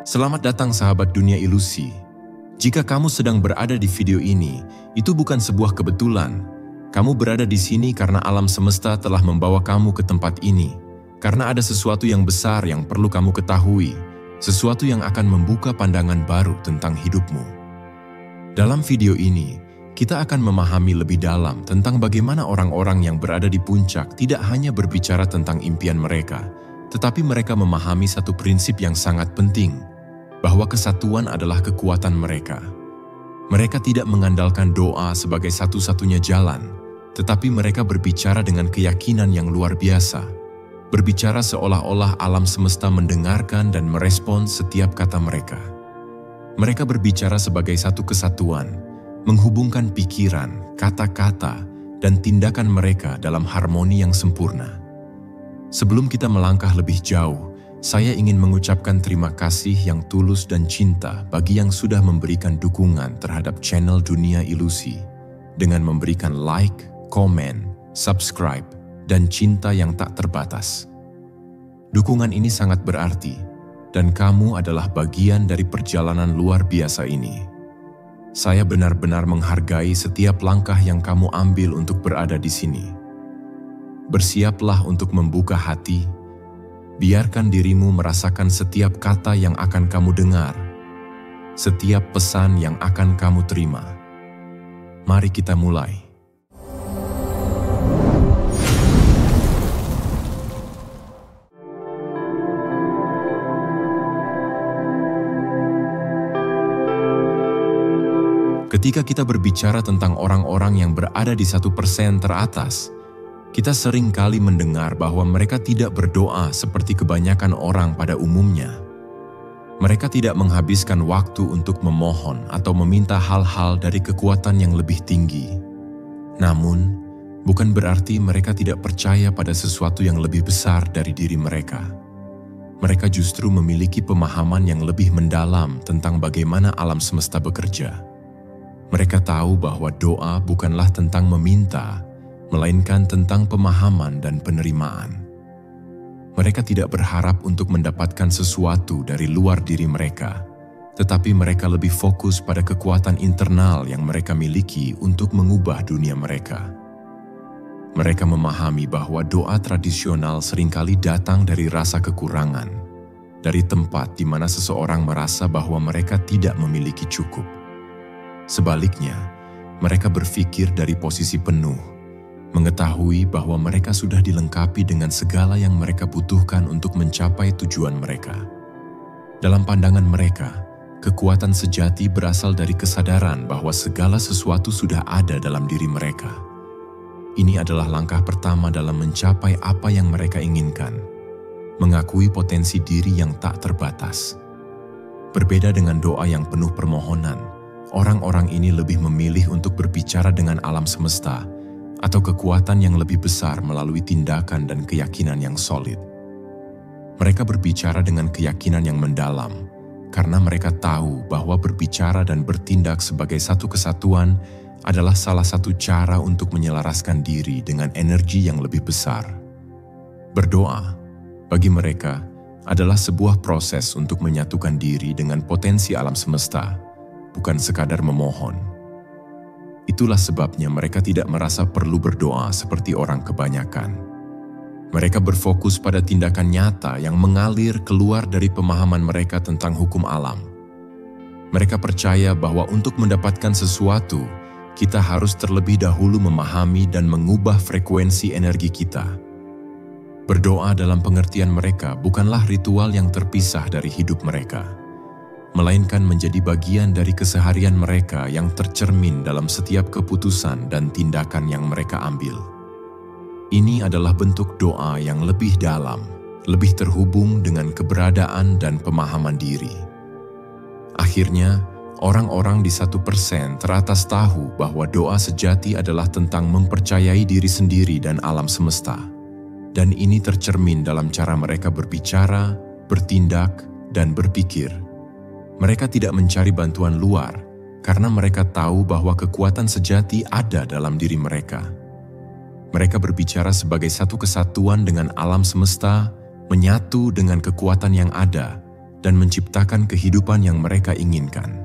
Selamat datang sahabat dunia ilusi. Jika kamu sedang berada di video ini, itu bukan sebuah kebetulan. Kamu berada di sini karena alam semesta telah membawa kamu ke tempat ini. Karena ada sesuatu yang besar yang perlu kamu ketahui, sesuatu yang akan membuka pandangan baru tentang hidupmu. Dalam video ini, kita akan memahami lebih dalam tentang bagaimana orang-orang yang berada di puncak tidak hanya berbicara tentang impian mereka, tetapi mereka memahami satu prinsip yang sangat penting, bahwa kesatuan adalah kekuatan mereka. Mereka tidak mengandalkan doa sebagai satu-satunya jalan, tetapi mereka berbicara dengan keyakinan yang luar biasa. Berbicara seolah-olah alam semesta mendengarkan dan merespons setiap kata mereka. Mereka berbicara sebagai satu kesatuan, menghubungkan pikiran, kata-kata, dan tindakan mereka dalam harmoni yang sempurna. Sebelum kita melangkah lebih jauh, saya ingin mengucapkan terima kasih yang tulus dan cinta bagi yang sudah memberikan dukungan terhadap channel Dunia Ilusi dengan memberikan like, komen, subscribe, dan cinta yang tak terbatas. Dukungan ini sangat berarti, dan kamu adalah bagian dari perjalanan luar biasa ini. Saya benar-benar menghargai setiap langkah yang kamu ambil untuk berada di sini. Bersiaplah untuk membuka hati. Biarkan dirimu merasakan setiap kata yang akan kamu dengar, setiap pesan yang akan kamu terima. Mari kita mulai. Ketika kita berbicara tentang orang-orang yang berada di 1% teratas, kita sering kali mendengar bahwa mereka tidak berdoa seperti kebanyakan orang pada umumnya. Mereka tidak menghabiskan waktu untuk memohon atau meminta hal-hal dari kekuatan yang lebih tinggi. Namun, bukan berarti mereka tidak percaya pada sesuatu yang lebih besar dari diri mereka. Mereka justru memiliki pemahaman yang lebih mendalam tentang bagaimana alam semesta bekerja. Mereka tahu bahwa doa bukanlah tentang meminta, melainkan tentang pemahaman dan penerimaan. Mereka tidak berharap untuk mendapatkan sesuatu dari luar diri mereka, tetapi mereka lebih fokus pada kekuatan internal yang mereka miliki untuk mengubah dunia mereka. Mereka memahami bahwa doa tradisional seringkali datang dari rasa kekurangan, dari tempat di mana seseorang merasa bahwa mereka tidak memiliki cukup. Sebaliknya, mereka berpikir dari posisi penuh, mengetahui bahwa mereka sudah dilengkapi dengan segala yang mereka butuhkan untuk mencapai tujuan mereka. Dalam pandangan mereka, kekuatan sejati berasal dari kesadaran bahwa segala sesuatu sudah ada dalam diri mereka. Ini adalah langkah pertama dalam mencapai apa yang mereka inginkan, mengakui potensi diri yang tak terbatas. Berbeda dengan doa yang penuh permohonan, orang-orang ini lebih memilih untuk berbicara dengan alam semesta atau kekuatan yang lebih besar melalui tindakan dan keyakinan yang solid. Mereka berbicara dengan keyakinan yang mendalam, karena mereka tahu bahwa berbicara dan bertindak sebagai satu kesatuan adalah salah satu cara untuk menyelaraskan diri dengan energi yang lebih besar. Berdoa, bagi mereka, adalah sebuah proses untuk menyatukan diri dengan potensi alam semesta, bukan sekadar memohon. Itulah sebabnya mereka tidak merasa perlu berdoa seperti orang kebanyakan. Mereka berfokus pada tindakan nyata yang mengalir keluar dari pemahaman mereka tentang hukum alam. Mereka percaya bahwa untuk mendapatkan sesuatu, kita harus terlebih dahulu memahami dan mengubah frekuensi energi kita. Berdoa dalam pengertian mereka bukanlah ritual yang terpisah dari hidup mereka, melainkan menjadi bagian dari keseharian mereka yang tercermin dalam setiap keputusan dan tindakan yang mereka ambil. Ini adalah bentuk doa yang lebih dalam, lebih terhubung dengan keberadaan dan pemahaman diri. Akhirnya, orang-orang di 1% teratas tahu bahwa doa sejati adalah tentang mempercayai diri sendiri dan alam semesta. Dan ini tercermin dalam cara mereka berbicara, bertindak, dan berpikir. Mereka tidak mencari bantuan luar karena mereka tahu bahwa kekuatan sejati ada dalam diri mereka. Mereka berbicara sebagai satu kesatuan dengan alam semesta, menyatu dengan kekuatan yang ada, dan menciptakan kehidupan yang mereka inginkan.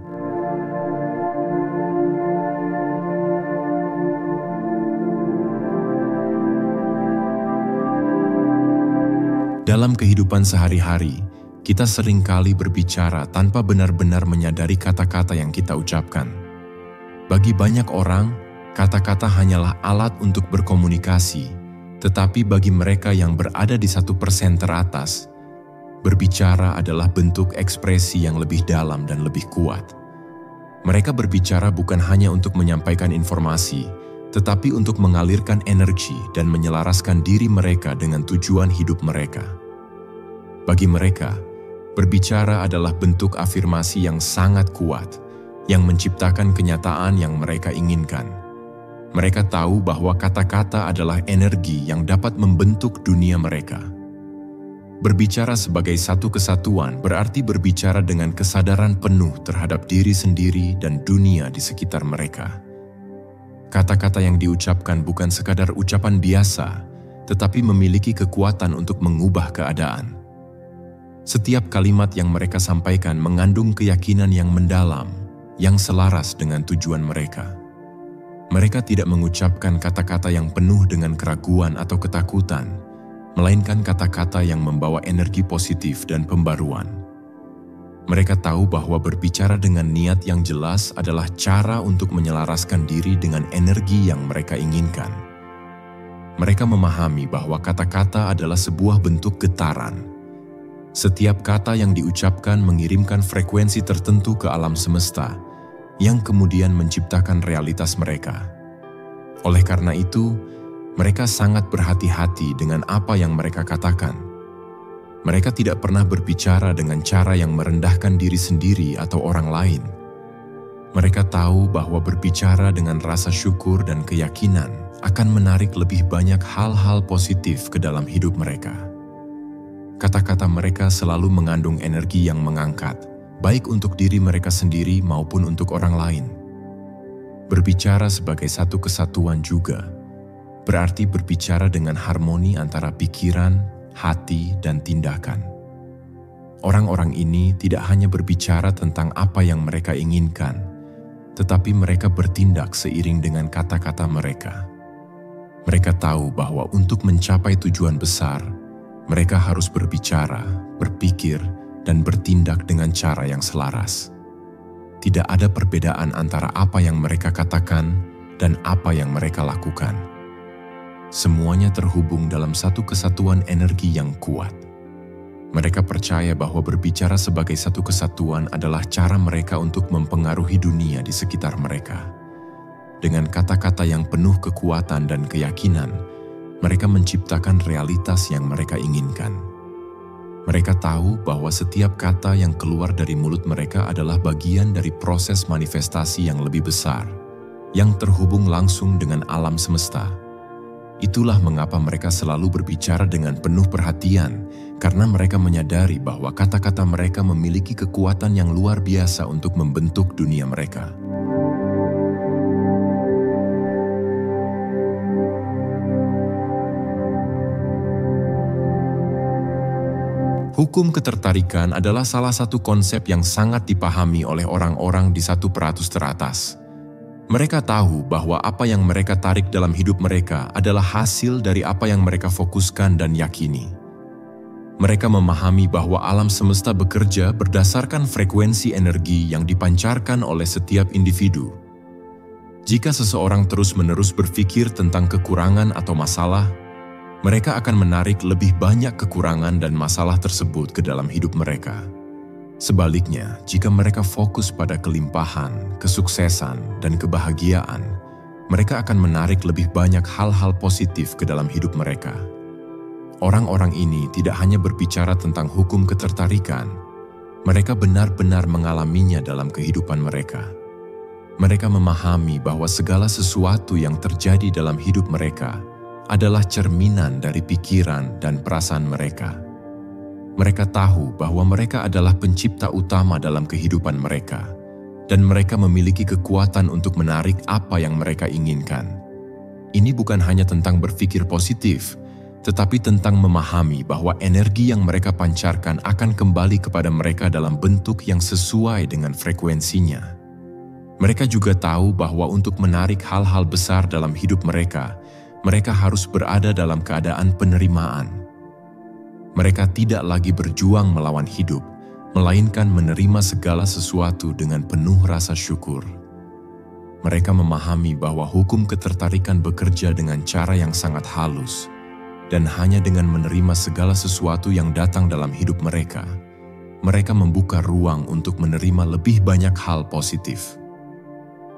Dalam kehidupan sehari-hari, kita seringkali berbicara tanpa benar-benar menyadari kata-kata yang kita ucapkan. Bagi banyak orang, kata-kata hanyalah alat untuk berkomunikasi, tetapi bagi mereka yang berada di 1% teratas, berbicara adalah bentuk ekspresi yang lebih dalam dan lebih kuat. Mereka berbicara bukan hanya untuk menyampaikan informasi, tetapi untuk mengalirkan energi dan menyelaraskan diri mereka dengan tujuan hidup mereka. Bagi mereka, berbicara adalah bentuk afirmasi yang sangat kuat, yang menciptakan kenyataan yang mereka inginkan. Mereka tahu bahwa kata-kata adalah energi yang dapat membentuk dunia mereka. Berbicara sebagai satu kesatuan berarti berbicara dengan kesadaran penuh terhadap diri sendiri dan dunia di sekitar mereka. Kata-kata yang diucapkan bukan sekadar ucapan biasa, tetapi memiliki kekuatan untuk mengubah keadaan. Setiap kalimat yang mereka sampaikan mengandung keyakinan yang mendalam, yang selaras dengan tujuan mereka. Mereka tidak mengucapkan kata-kata yang penuh dengan keraguan atau ketakutan, melainkan kata-kata yang membawa energi positif dan pembaruan. Mereka tahu bahwa berbicara dengan niat yang jelas adalah cara untuk menyelaraskan diri dengan energi yang mereka inginkan. Mereka memahami bahwa kata-kata adalah sebuah bentuk getaran. Setiap kata yang diucapkan mengirimkan frekuensi tertentu ke alam semesta, yang kemudian menciptakan realitas mereka. Oleh karena itu, mereka sangat berhati-hati dengan apa yang mereka katakan. Mereka tidak pernah berbicara dengan cara yang merendahkan diri sendiri atau orang lain. Mereka tahu bahwa berbicara dengan rasa syukur dan keyakinan akan menarik lebih banyak hal-hal positif ke dalam hidup mereka. Kata-kata mereka selalu mengandung energi yang mengangkat, baik untuk diri mereka sendiri maupun untuk orang lain. Berbicara sebagai satu kesatuan juga berarti berbicara dengan harmoni antara pikiran, hati, dan tindakan. Orang-orang ini tidak hanya berbicara tentang apa yang mereka inginkan, tetapi mereka bertindak seiring dengan kata-kata mereka. Mereka tahu bahwa untuk mencapai tujuan besar, mereka harus berbicara, berpikir, dan bertindak dengan cara yang selaras. Tidak ada perbedaan antara apa yang mereka katakan dan apa yang mereka lakukan. Semuanya terhubung dalam satu kesatuan energi yang kuat. Mereka percaya bahwa berbicara sebagai satu kesatuan adalah cara mereka untuk mempengaruhi dunia di sekitar mereka. Dengan kata-kata yang penuh kekuatan dan keyakinan, mereka menciptakan realitas yang mereka inginkan. Mereka tahu bahwa setiap kata yang keluar dari mulut mereka adalah bagian dari proses manifestasi yang lebih besar, yang terhubung langsung dengan alam semesta. Itulah mengapa mereka selalu berbicara dengan penuh perhatian, karena mereka menyadari bahwa kata-kata mereka memiliki kekuatan yang luar biasa untuk membentuk dunia mereka. Hukum ketertarikan adalah salah satu konsep yang sangat dipahami oleh orang-orang di 1% teratas. Mereka tahu bahwa apa yang mereka tarik dalam hidup mereka adalah hasil dari apa yang mereka fokuskan dan yakini. Mereka memahami bahwa alam semesta bekerja berdasarkan frekuensi energi yang dipancarkan oleh setiap individu. Jika seseorang terus-menerus berpikir tentang kekurangan atau masalah, mereka akan menarik lebih banyak kekurangan dan masalah tersebut ke dalam hidup mereka. Sebaliknya, jika mereka fokus pada kelimpahan, kesuksesan, dan kebahagiaan, mereka akan menarik lebih banyak hal-hal positif ke dalam hidup mereka. Orang-orang ini tidak hanya berbicara tentang hukum ketertarikan, mereka benar-benar mengalaminya dalam kehidupan mereka. Mereka memahami bahwa segala sesuatu yang terjadi dalam hidup mereka adalah cerminan dari pikiran dan perasaan mereka. Mereka tahu bahwa mereka adalah pencipta utama dalam kehidupan mereka, dan mereka memiliki kekuatan untuk menarik apa yang mereka inginkan. Ini bukan hanya tentang berpikir positif, tetapi tentang memahami bahwa energi yang mereka pancarkan akan kembali kepada mereka dalam bentuk yang sesuai dengan frekuensinya. Mereka juga tahu bahwa untuk menarik hal-hal besar dalam hidup mereka, mereka harus berada dalam keadaan penerimaan. Mereka tidak lagi berjuang melawan hidup, melainkan menerima segala sesuatu dengan penuh rasa syukur. Mereka memahami bahwa hukum ketertarikan bekerja dengan cara yang sangat halus, dan hanya dengan menerima segala sesuatu yang datang dalam hidup mereka, mereka membuka ruang untuk menerima lebih banyak hal positif.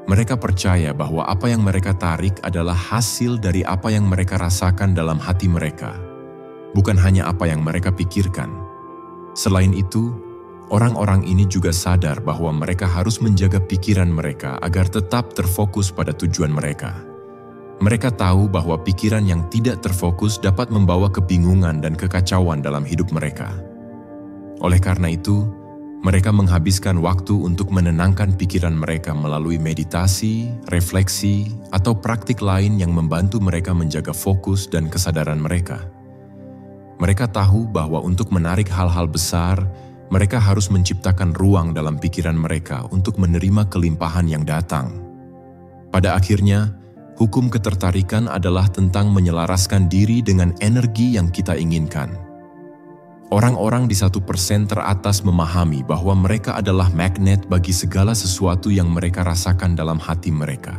Mereka percaya bahwa apa yang mereka tarik adalah hasil dari apa yang mereka rasakan dalam hati mereka, bukan hanya apa yang mereka pikirkan. Selain itu, orang-orang ini juga sadar bahwa mereka harus menjaga pikiran mereka agar tetap terfokus pada tujuan mereka. Mereka tahu bahwa pikiran yang tidak terfokus dapat membawa kebingungan dan kekacauan dalam hidup mereka. Oleh karena itu, mereka menghabiskan waktu untuk menenangkan pikiran mereka melalui meditasi, refleksi, atau praktik lain yang membantu mereka menjaga fokus dan kesadaran mereka. Mereka tahu bahwa untuk menarik hal-hal besar, mereka harus menciptakan ruang dalam pikiran mereka untuk menerima kelimpahan yang datang. Pada akhirnya, hukum ketertarikan adalah tentang menyelaraskan diri dengan energi yang kita inginkan. Orang-orang di 1% teratas memahami bahwa mereka adalah magnet bagi segala sesuatu yang mereka rasakan dalam hati mereka.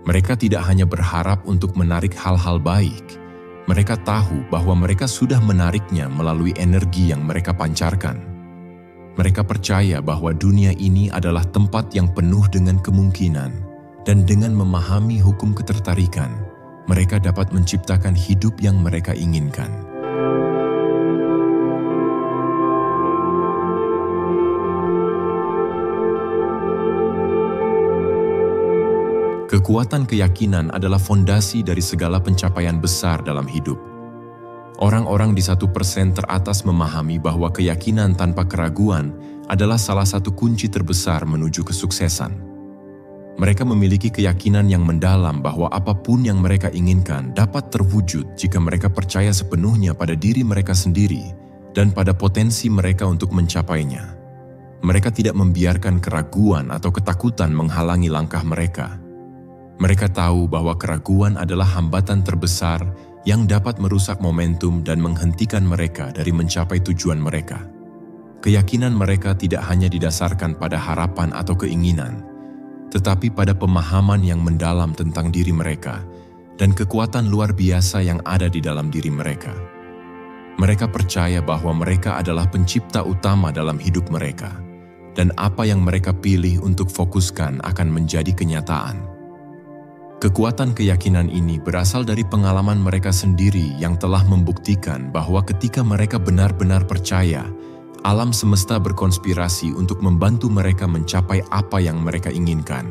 Mereka tidak hanya berharap untuk menarik hal-hal baik, mereka tahu bahwa mereka sudah menariknya melalui energi yang mereka pancarkan. Mereka percaya bahwa dunia ini adalah tempat yang penuh dengan kemungkinan, dan dengan memahami hukum ketertarikan, mereka dapat menciptakan hidup yang mereka inginkan. Kekuatan keyakinan adalah fondasi dari segala pencapaian besar dalam hidup. Orang-orang di 1% teratas memahami bahwa keyakinan tanpa keraguan adalah salah satu kunci terbesar menuju kesuksesan. Mereka memiliki keyakinan yang mendalam bahwa apapun yang mereka inginkan dapat terwujud jika mereka percaya sepenuhnya pada diri mereka sendiri dan pada potensi mereka untuk mencapainya. Mereka tidak membiarkan keraguan atau ketakutan menghalangi langkah mereka. Mereka tahu bahwa keraguan adalah hambatan terbesar yang dapat merusak momentum dan menghentikan mereka dari mencapai tujuan mereka. Keyakinan mereka tidak hanya didasarkan pada harapan atau keinginan, tetapi pada pemahaman yang mendalam tentang diri mereka dan kekuatan luar biasa yang ada di dalam diri mereka. Mereka percaya bahwa mereka adalah pencipta utama dalam hidup mereka, dan apa yang mereka pilih untuk fokuskan akan menjadi kenyataan. Kekuatan keyakinan ini berasal dari pengalaman mereka sendiri yang telah membuktikan bahwa ketika mereka benar-benar percaya, alam semesta berkonspirasi untuk membantu mereka mencapai apa yang mereka inginkan.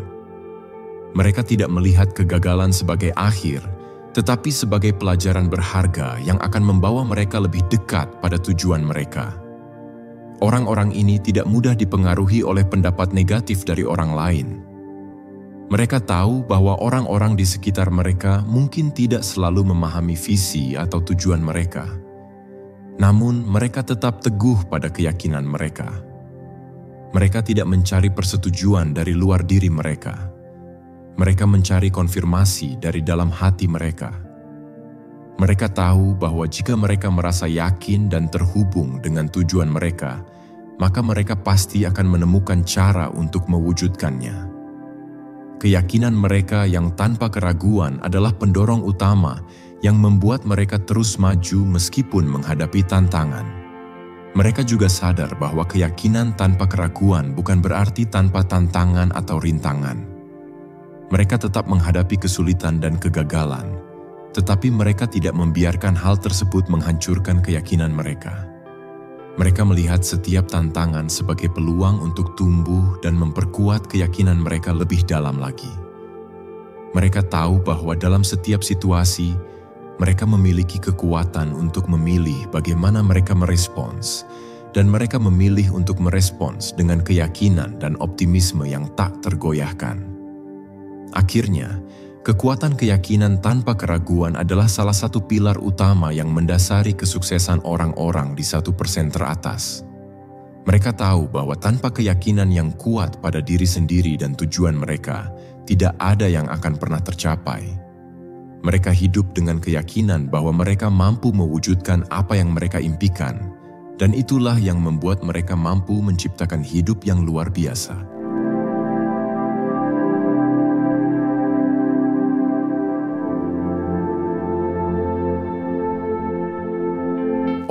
Mereka tidak melihat kegagalan sebagai akhir, tetapi sebagai pelajaran berharga yang akan membawa mereka lebih dekat pada tujuan mereka. Orang-orang ini tidak mudah dipengaruhi oleh pendapat negatif dari orang lain. Mereka tahu bahwa orang-orang di sekitar mereka mungkin tidak selalu memahami visi atau tujuan mereka. Namun, mereka tetap teguh pada keyakinan mereka. Mereka tidak mencari persetujuan dari luar diri mereka. Mereka mencari konfirmasi dari dalam hati mereka. Mereka tahu bahwa jika mereka merasa yakin dan terhubung dengan tujuan mereka, maka mereka pasti akan menemukan cara untuk mewujudkannya. Keyakinan mereka yang tanpa keraguan adalah pendorong utama yang membuat mereka terus maju meskipun menghadapi tantangan. Mereka juga sadar bahwa keyakinan tanpa keraguan bukan berarti tanpa tantangan atau rintangan. Mereka tetap menghadapi kesulitan dan kegagalan, tetapi mereka tidak membiarkan hal tersebut menghancurkan keyakinan mereka. Mereka melihat setiap tantangan sebagai peluang untuk tumbuh dan memperkuat keyakinan mereka lebih dalam lagi. Mereka tahu bahwa dalam setiap situasi, mereka memiliki kekuatan untuk memilih bagaimana mereka merespons, dan mereka memilih untuk merespons dengan keyakinan dan optimisme yang tak tergoyahkan. Akhirnya, Kekuatan keyakinan tanpa keraguan adalah salah satu pilar utama yang mendasari kesuksesan orang-orang di 1% teratas. Mereka tahu bahwa tanpa keyakinan yang kuat pada diri sendiri dan tujuan mereka, tidak ada yang akan pernah tercapai. Mereka hidup dengan keyakinan bahwa mereka mampu mewujudkan apa yang mereka impikan, dan itulah yang membuat mereka mampu menciptakan hidup yang luar biasa.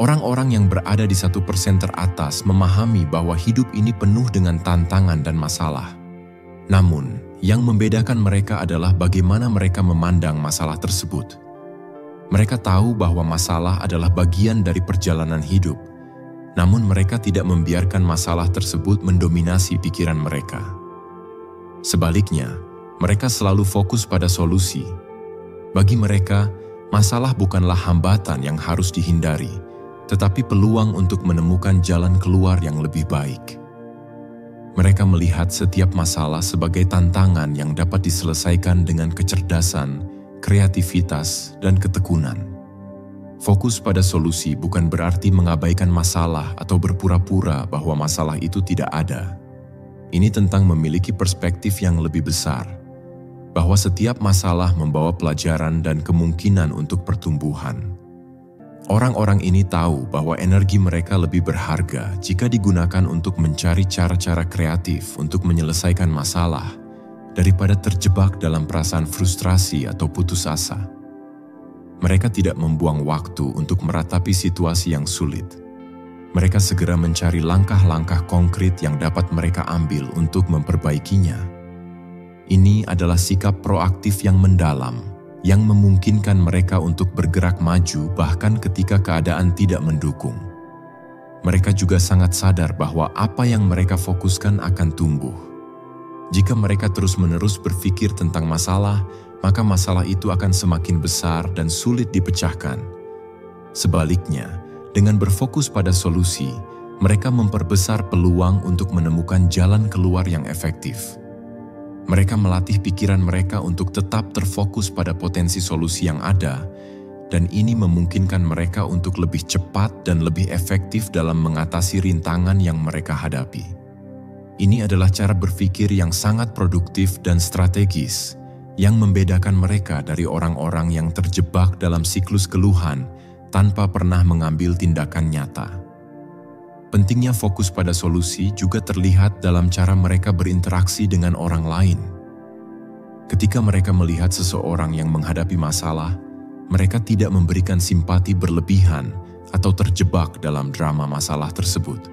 Orang-orang yang berada di 1% teratas memahami bahwa hidup ini penuh dengan tantangan dan masalah. Namun, yang membedakan mereka adalah bagaimana mereka memandang masalah tersebut. Mereka tahu bahwa masalah adalah bagian dari perjalanan hidup, namun mereka tidak membiarkan masalah tersebut mendominasi pikiran mereka. Sebaliknya, mereka selalu fokus pada solusi. Bagi mereka, masalah bukanlah hambatan yang harus dihindari, tetapi peluang untuk menemukan jalan keluar yang lebih baik. Mereka melihat setiap masalah sebagai tantangan yang dapat diselesaikan dengan kecerdasan, kreativitas, dan ketekunan. Fokus pada solusi bukan berarti mengabaikan masalah atau berpura-pura bahwa masalah itu tidak ada. Ini tentang memiliki perspektif yang lebih besar, bahwa setiap masalah membawa pelajaran dan kemungkinan untuk pertumbuhan. Orang-orang ini tahu bahwa energi mereka lebih berharga jika digunakan untuk mencari cara-cara kreatif untuk menyelesaikan masalah daripada terjebak dalam perasaan frustrasi atau putus asa. Mereka tidak membuang waktu untuk meratapi situasi yang sulit. Mereka segera mencari langkah-langkah konkret yang dapat mereka ambil untuk memperbaikinya. Ini adalah sikap proaktif yang mendalam, yang memungkinkan mereka untuk bergerak maju bahkan ketika keadaan tidak mendukung. Mereka juga sangat sadar bahwa apa yang mereka fokuskan akan tumbuh. Jika mereka terus-menerus berpikir tentang masalah, maka masalah itu akan semakin besar dan sulit dipecahkan. Sebaliknya, dengan berfokus pada solusi, mereka memperbesar peluang untuk menemukan jalan keluar yang efektif. Mereka melatih pikiran mereka untuk tetap terfokus pada potensi solusi yang ada, dan ini memungkinkan mereka untuk lebih cepat dan lebih efektif dalam mengatasi rintangan yang mereka hadapi. Ini adalah cara berpikir yang sangat produktif dan strategis, yang membedakan mereka dari orang-orang yang terjebak dalam siklus keluhan tanpa pernah mengambil tindakan nyata. Pentingnya fokus pada solusi juga terlihat dalam cara mereka berinteraksi dengan orang lain. Ketika mereka melihat seseorang yang menghadapi masalah, mereka tidak memberikan simpati berlebihan atau terjebak dalam drama masalah tersebut.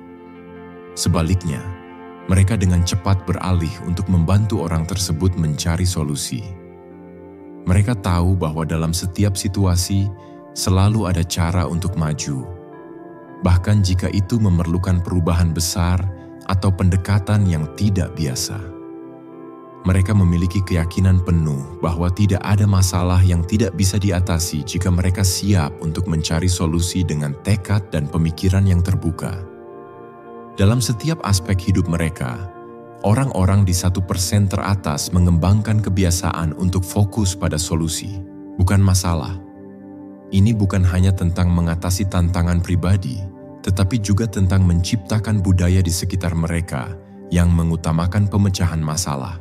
Sebaliknya, mereka dengan cepat beralih untuk membantu orang tersebut mencari solusi. Mereka tahu bahwa dalam setiap situasi selalu ada cara untuk maju, bahkan jika itu memerlukan perubahan besar atau pendekatan yang tidak biasa. Mereka memiliki keyakinan penuh bahwa tidak ada masalah yang tidak bisa diatasi jika mereka siap untuk mencari solusi dengan tekad dan pemikiran yang terbuka. Dalam setiap aspek hidup mereka, orang-orang di 1% teratas mengembangkan kebiasaan untuk fokus pada solusi, bukan masalah. Ini bukan hanya tentang mengatasi tantangan pribadi, tetapi juga tentang menciptakan budaya di sekitar mereka yang mengutamakan pemecahan masalah.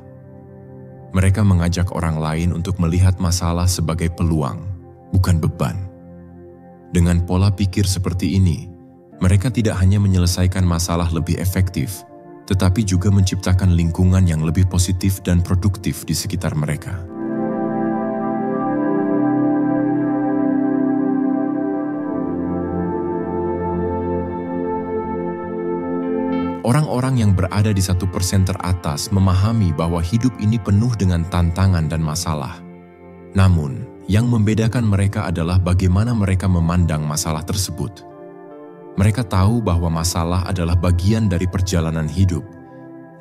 Mereka mengajak orang lain untuk melihat masalah sebagai peluang, bukan beban. Dengan pola pikir seperti ini, mereka tidak hanya menyelesaikan masalah lebih efektif, tetapi juga menciptakan lingkungan yang lebih positif dan produktif di sekitar mereka. Orang-orang yang berada di 1% teratas memahami bahwa hidup ini penuh dengan tantangan dan masalah. Namun, yang membedakan mereka adalah bagaimana mereka memandang masalah tersebut. Mereka tahu bahwa masalah adalah bagian dari perjalanan hidup,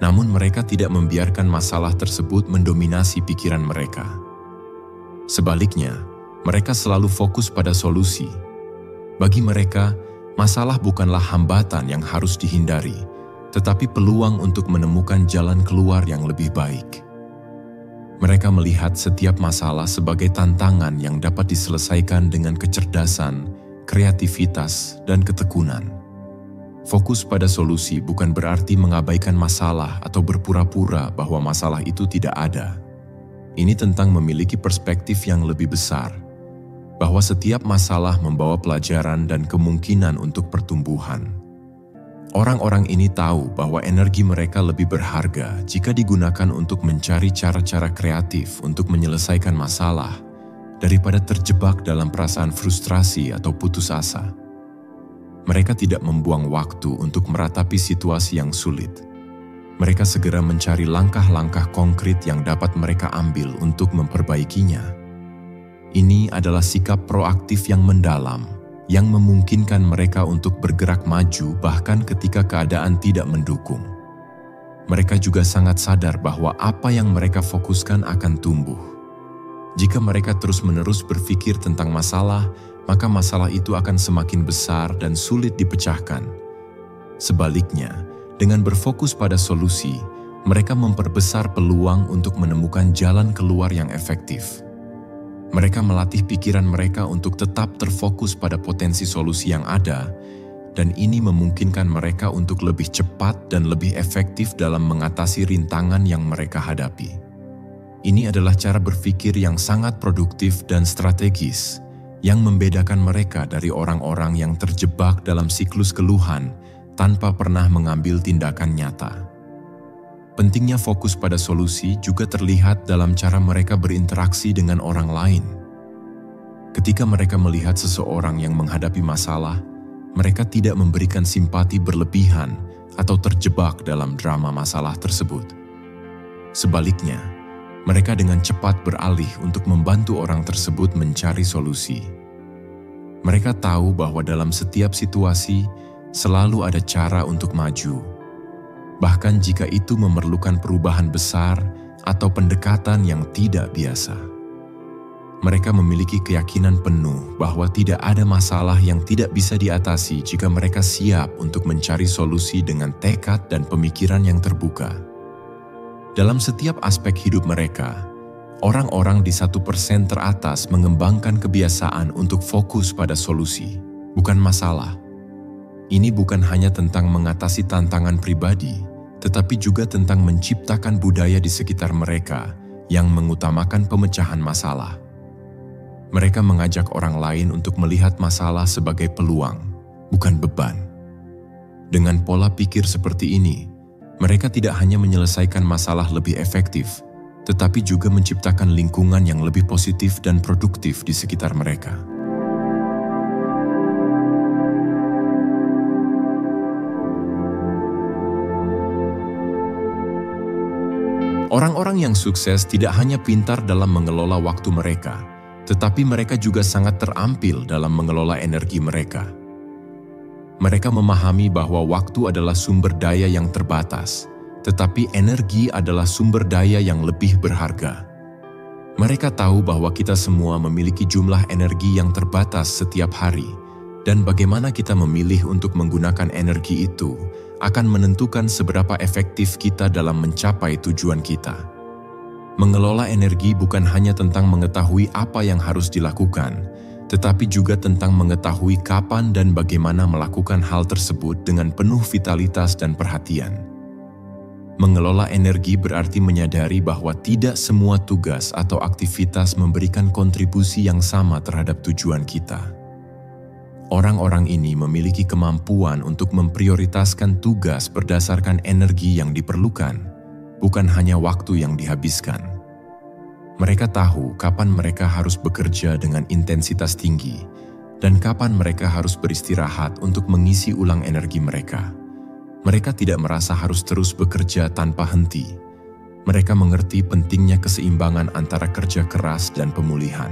namun mereka tidak membiarkan masalah tersebut mendominasi pikiran mereka. Sebaliknya, mereka selalu fokus pada solusi. Bagi mereka, masalah bukanlah hambatan yang harus dihindari, tetapi peluang untuk menemukan jalan keluar yang lebih baik. Mereka melihat setiap masalah sebagai tantangan yang dapat diselesaikan dengan kecerdasan, kreativitas, dan ketekunan. Fokus pada solusi bukan berarti mengabaikan masalah atau berpura-pura bahwa masalah itu tidak ada. Ini tentang memiliki perspektif yang lebih besar, bahwa setiap masalah membawa pelajaran dan kemungkinan untuk pertumbuhan. Orang-orang ini tahu bahwa energi mereka lebih berharga jika digunakan untuk mencari cara-cara kreatif untuk menyelesaikan masalah, daripada terjebak dalam perasaan frustrasi atau putus asa. Mereka tidak membuang waktu untuk meratapi situasi yang sulit. Mereka segera mencari langkah-langkah konkret yang dapat mereka ambil untuk memperbaikinya. Ini adalah sikap proaktif yang mendalam, yang memungkinkan mereka untuk bergerak maju bahkan ketika keadaan tidak mendukung. Mereka juga sangat sadar bahwa apa yang mereka fokuskan akan tumbuh. Jika mereka terus-menerus berpikir tentang masalah, maka masalah itu akan semakin besar dan sulit dipecahkan. Sebaliknya, dengan berfokus pada solusi, mereka memperbesar peluang untuk menemukan jalan keluar yang efektif. Mereka melatih pikiran mereka untuk tetap terfokus pada potensi solusi yang ada, dan ini memungkinkan mereka untuk lebih cepat dan lebih efektif dalam mengatasi rintangan yang mereka hadapi. Ini adalah cara berpikir yang sangat produktif dan strategis, yang membedakan mereka dari orang-orang yang terjebak dalam siklus keluhan tanpa pernah mengambil tindakan nyata. Pentingnya fokus pada solusi juga terlihat dalam cara mereka berinteraksi dengan orang lain. Ketika mereka melihat seseorang yang menghadapi masalah, mereka tidak memberikan simpati berlebihan atau terjebak dalam drama masalah tersebut. Sebaliknya, mereka dengan cepat beralih untuk membantu orang tersebut mencari solusi. Mereka tahu bahwa dalam setiap situasi selalu ada cara untuk maju, bahkan jika itu memerlukan perubahan besar atau pendekatan yang tidak biasa. Mereka memiliki keyakinan penuh bahwa tidak ada masalah yang tidak bisa diatasi jika mereka siap untuk mencari solusi dengan tekad dan pemikiran yang terbuka. Dalam setiap aspek hidup mereka, orang-orang di 1% teratas mengembangkan kebiasaan untuk fokus pada solusi, bukan masalah. Ini bukan hanya tentang mengatasi tantangan pribadi, tetapi juga tentang menciptakan budaya di sekitar mereka yang mengutamakan pemecahan masalah. Mereka mengajak orang lain untuk melihat masalah sebagai peluang, bukan beban. Dengan pola pikir seperti ini, mereka tidak hanya menyelesaikan masalah lebih efektif, tetapi juga menciptakan lingkungan yang lebih positif dan produktif di sekitar mereka. Orang-orang yang sukses tidak hanya pintar dalam mengelola waktu mereka, tetapi mereka juga sangat terampil dalam mengelola energi mereka. Mereka memahami bahwa waktu adalah sumber daya yang terbatas, tetapi energi adalah sumber daya yang lebih berharga. Mereka tahu bahwa kita semua memiliki jumlah energi yang terbatas setiap hari, dan bagaimana kita memilih untuk menggunakan energi itu akan menentukan seberapa efektif kita dalam mencapai tujuan kita. Mengelola energi bukan hanya tentang mengetahui apa yang harus dilakukan, tetapi juga tentang mengetahui kapan dan bagaimana melakukan hal tersebut dengan penuh vitalitas dan perhatian. Mengelola energi berarti menyadari bahwa tidak semua tugas atau aktivitas memberikan kontribusi yang sama terhadap tujuan kita. Orang-orang ini memiliki kemampuan untuk memprioritaskan tugas berdasarkan energi yang diperlukan, bukan hanya waktu yang dihabiskan. Mereka tahu kapan mereka harus bekerja dengan intensitas tinggi dan kapan mereka harus beristirahat untuk mengisi ulang energi mereka. Mereka tidak merasa harus terus bekerja tanpa henti. Mereka mengerti pentingnya keseimbangan antara kerja keras dan pemulihan.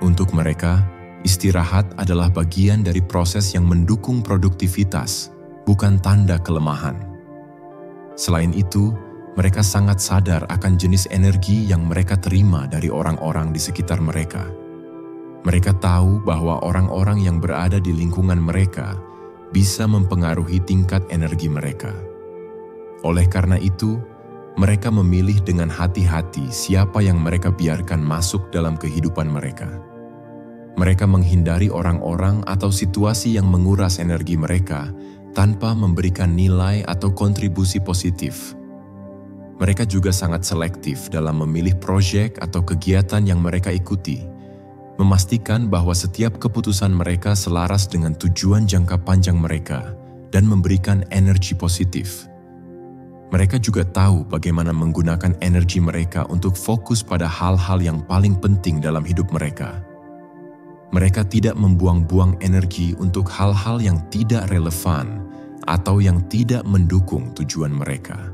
Untuk mereka, istirahat adalah bagian dari proses yang mendukung produktivitas, bukan tanda kelemahan. Selain itu, mereka sangat sadar akan jenis energi yang mereka terima dari orang-orang di sekitar mereka. Mereka tahu bahwa orang-orang yang berada di lingkungan mereka bisa mempengaruhi tingkat energi mereka. Oleh karena itu, Mereka memilih dengan hati-hati siapa yang mereka biarkan masuk dalam kehidupan mereka. Mereka menghindari orang-orang atau situasi yang menguras energi mereka tanpa memberikan nilai atau kontribusi positif. Mereka juga sangat selektif dalam memilih proyek atau kegiatan yang mereka ikuti, memastikan bahwa setiap keputusan mereka selaras dengan tujuan jangka panjang mereka dan memberikan energi positif. Mereka juga tahu bagaimana menggunakan energi mereka untuk fokus pada hal-hal yang paling penting dalam hidup mereka. Mereka tidak membuang-buang energi untuk hal-hal yang tidak relevan atau yang tidak mendukung tujuan mereka.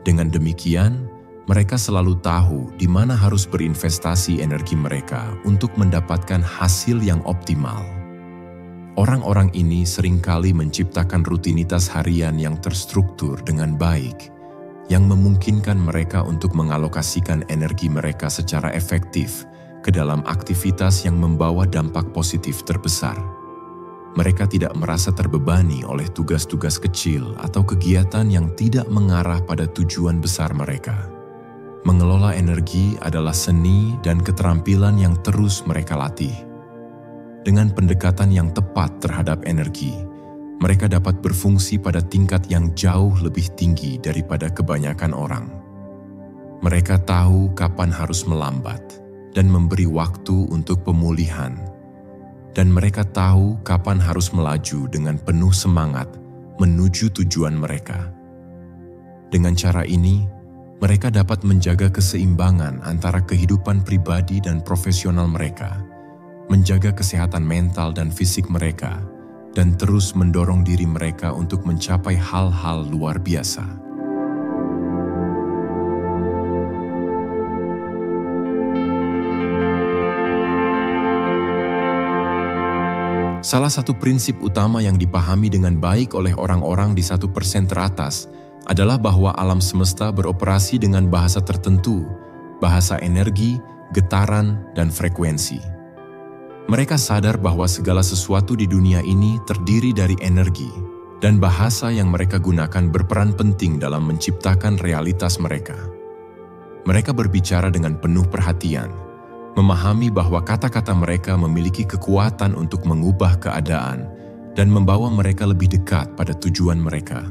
Dengan demikian, mereka selalu tahu di mana harus berinvestasi energi mereka untuk mendapatkan hasil yang optimal. Orang-orang ini seringkali menciptakan rutinitas harian yang terstruktur dengan baik, yang memungkinkan mereka untuk mengalokasikan energi mereka secara efektif ke dalam aktivitas yang membawa dampak positif terbesar. Mereka tidak merasa terbebani oleh tugas-tugas kecil atau kegiatan yang tidak mengarah pada tujuan besar mereka. Mengelola energi adalah seni dan keterampilan yang terus mereka latih. Dengan pendekatan yang tepat terhadap energi, mereka dapat berfungsi pada tingkat yang jauh lebih tinggi daripada kebanyakan orang. Mereka tahu kapan harus melambat dan memberi waktu untuk pemulihan, dan mereka tahu kapan harus melaju dengan penuh semangat menuju tujuan mereka. Dengan cara ini, mereka dapat menjaga keseimbangan antara kehidupan pribadi dan profesional mereka, menjaga kesehatan mental dan fisik mereka, dan terus mendorong diri mereka untuk mencapai hal-hal luar biasa. Salah satu prinsip utama yang dipahami dengan baik oleh orang-orang di 1% teratas adalah bahwa alam semesta beroperasi dengan bahasa tertentu, bahasa energi, getaran, dan frekuensi. Mereka sadar bahwa segala sesuatu di dunia ini terdiri dari energi, dan bahasa yang mereka gunakan berperan penting dalam menciptakan realitas mereka. Mereka berbicara dengan penuh perhatian, memahami bahwa kata-kata mereka memiliki kekuatan untuk mengubah keadaan dan membawa mereka lebih dekat pada tujuan mereka.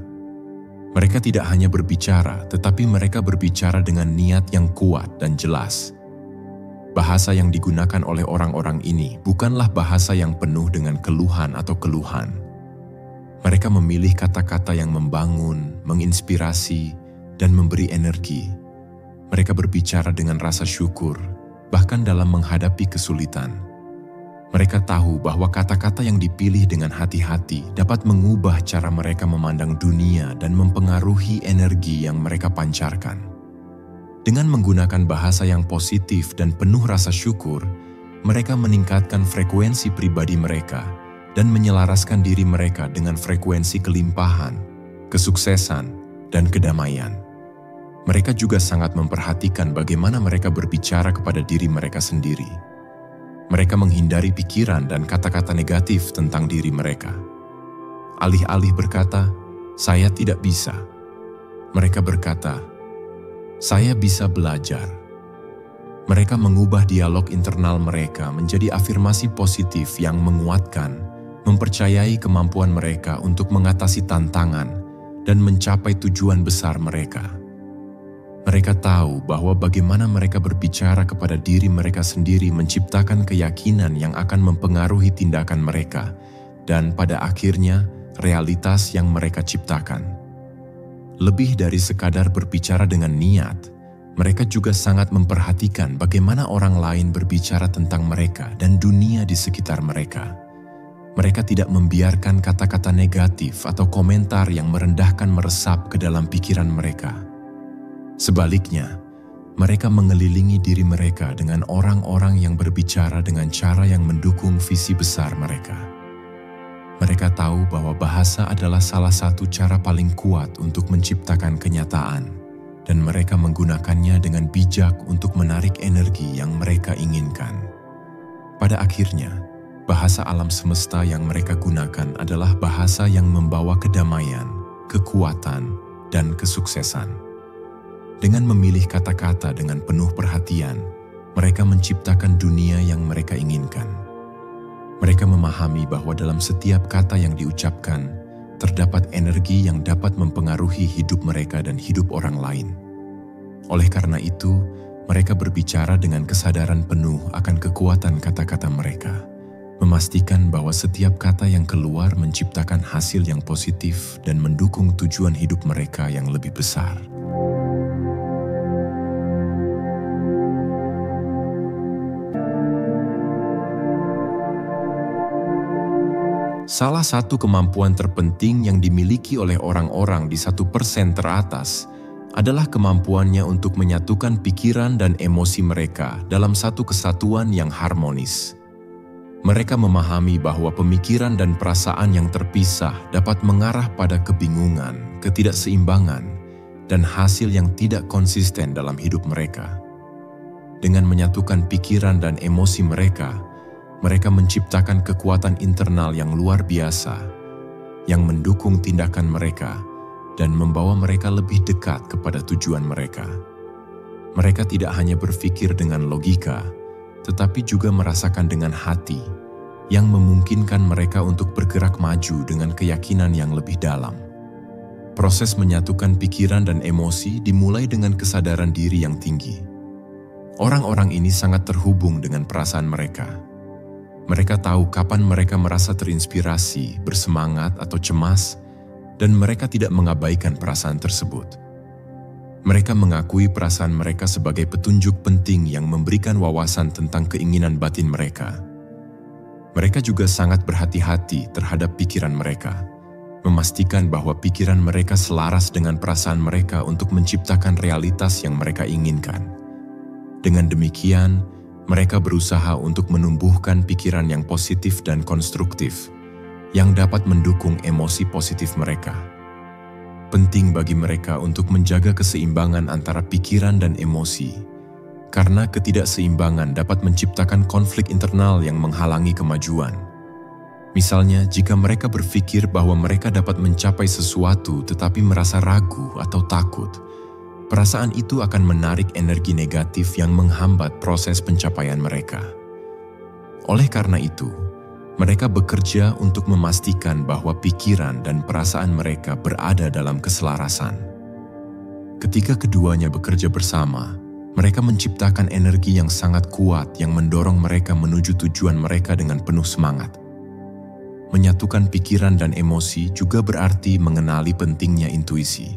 Mereka tidak hanya berbicara, tetapi mereka berbicara dengan niat yang kuat dan jelas. Bahasa yang digunakan oleh orang-orang ini bukanlah bahasa yang penuh dengan keluhan atau keluhan. Mereka memilih kata-kata yang membangun, menginspirasi, dan memberi energi. Mereka berbicara dengan rasa syukur, bahkan dalam menghadapi kesulitan. Mereka tahu bahwa kata-kata yang dipilih dengan hati-hati dapat mengubah cara mereka memandang dunia dan mempengaruhi energi yang mereka pancarkan. Dengan menggunakan bahasa yang positif dan penuh rasa syukur, mereka meningkatkan frekuensi pribadi mereka dan menyelaraskan diri mereka dengan frekuensi kelimpahan, kesuksesan, dan kedamaian. Mereka juga sangat memperhatikan bagaimana mereka berbicara kepada diri mereka sendiri. Mereka menghindari pikiran dan kata-kata negatif tentang diri mereka. Alih-alih berkata, "Saya tidak bisa," mereka berkata, "Saya bisa belajar." Mereka mengubah dialog internal mereka menjadi afirmasi positif yang menguatkan, mempercayai kemampuan mereka untuk mengatasi tantangan dan mencapai tujuan besar mereka. Mereka tahu bahwa bagaimana mereka berbicara kepada diri mereka sendiri menciptakan keyakinan yang akan mempengaruhi tindakan mereka dan pada akhirnya realitas yang mereka ciptakan. Lebih dari sekadar berbicara dengan niat, mereka juga sangat memperhatikan bagaimana orang lain berbicara tentang mereka dan dunia di sekitar mereka. Mereka tidak membiarkan kata-kata negatif atau komentar yang merendahkan meresap ke dalam pikiran mereka. Sebaliknya, mereka mengelilingi diri mereka dengan orang-orang yang berbicara dengan cara yang mendukung visi besar mereka. Mereka tahu bahwa bahasa adalah salah satu cara paling kuat untuk menciptakan kenyataan, dan mereka menggunakannya dengan bijak untuk menarik energi yang mereka inginkan. Pada akhirnya, bahasa alam semesta yang mereka gunakan adalah bahasa yang membawa kedamaian, kekuatan, dan kesuksesan. Dengan memilih kata-kata dengan penuh perhatian, mereka menciptakan dunia yang mereka inginkan. Mereka memahami bahwa dalam setiap kata yang diucapkan, terdapat energi yang dapat mempengaruhi hidup mereka dan hidup orang lain. Oleh karena itu, mereka berbicara dengan kesadaran penuh akan kekuatan kata-kata mereka, memastikan bahwa setiap kata yang keluar menciptakan hasil yang positif dan mendukung tujuan hidup mereka yang lebih besar. Salah satu kemampuan terpenting yang dimiliki oleh orang-orang di 1% teratas adalah kemampuannya untuk menyatukan pikiran dan emosi mereka dalam satu kesatuan yang harmonis. Mereka memahami bahwa pemikiran dan perasaan yang terpisah dapat mengarah pada kebingungan, ketidakseimbangan, dan hasil yang tidak konsisten dalam hidup mereka. Dengan menyatukan pikiran dan emosi mereka menciptakan kekuatan internal yang luar biasa, yang mendukung tindakan mereka dan membawa mereka lebih dekat kepada tujuan mereka. Mereka tidak hanya berpikir dengan logika, tetapi juga merasakan dengan hati, yang memungkinkan mereka untuk bergerak maju dengan keyakinan yang lebih dalam. Proses menyatukan pikiran dan emosi dimulai dengan kesadaran diri yang tinggi. Orang-orang ini sangat terhubung dengan perasaan mereka. Mereka tahu kapan mereka merasa terinspirasi, bersemangat, atau cemas, dan mereka tidak mengabaikan perasaan tersebut. Mereka mengakui perasaan mereka sebagai petunjuk penting yang memberikan wawasan tentang keinginan batin mereka. Mereka juga sangat berhati-hati terhadap pikiran mereka, memastikan bahwa pikiran mereka selaras dengan perasaan mereka untuk menciptakan realitas yang mereka inginkan. Dengan demikian, mereka berusaha untuk menumbuhkan pikiran yang positif dan konstruktif, yang dapat mendukung emosi positif mereka. Penting bagi mereka untuk menjaga keseimbangan antara pikiran dan emosi, karena ketidakseimbangan dapat menciptakan konflik internal yang menghalangi kemajuan. Misalnya, jika mereka berpikir bahwa mereka dapat mencapai sesuatu tetapi merasa ragu atau takut, perasaan itu akan menarik energi negatif yang menghambat proses pencapaian mereka. Oleh karena itu, mereka bekerja untuk memastikan bahwa pikiran dan perasaan mereka berada dalam keselarasan. Ketika keduanya bekerja bersama, mereka menciptakan energi yang sangat kuat yang mendorong mereka menuju tujuan mereka dengan penuh semangat. Menyatukan pikiran dan emosi juga berarti mengenali pentingnya intuisi.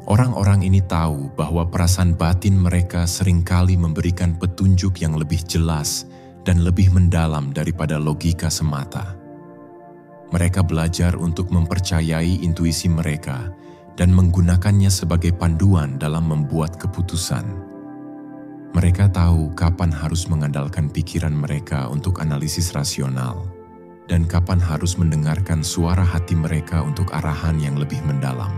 Orang-orang ini tahu bahwa perasaan batin mereka seringkali memberikan petunjuk yang lebih jelas dan lebih mendalam daripada logika semata. Mereka belajar untuk mempercayai intuisi mereka dan menggunakannya sebagai panduan dalam membuat keputusan. Mereka tahu kapan harus mengandalkan pikiran mereka untuk analisis rasional dan kapan harus mendengarkan suara hati mereka untuk arahan yang lebih mendalam.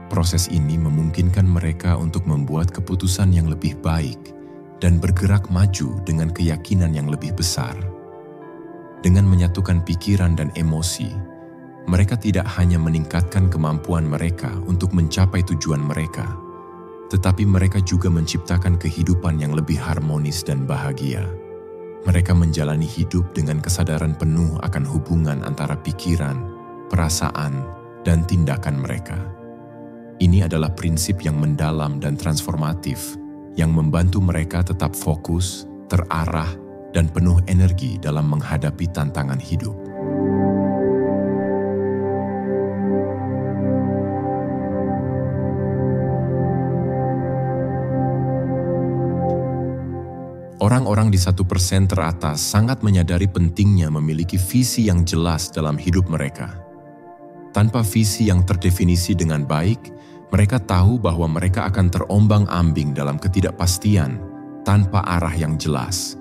Proses ini memungkinkan mereka untuk membuat keputusan yang lebih baik dan bergerak maju dengan keyakinan yang lebih besar. Dengan menyatukan pikiran dan emosi, mereka tidak hanya meningkatkan kemampuan mereka untuk mencapai tujuan mereka, tetapi mereka juga menciptakan kehidupan yang lebih harmonis dan bahagia. Mereka menjalani hidup dengan kesadaran penuh akan hubungan antara pikiran, perasaan, dan tindakan mereka. Ini adalah prinsip yang mendalam dan transformatif yang membantu mereka tetap fokus, terarah, dan penuh energi dalam menghadapi tantangan hidup. Orang-orang di 1% teratas sangat menyadari pentingnya memiliki visi yang jelas dalam hidup mereka. Tanpa visi yang terdefinisi dengan baik, mereka tahu bahwa mereka akan terombang-ambing dalam ketidakpastian tanpa arah yang jelas.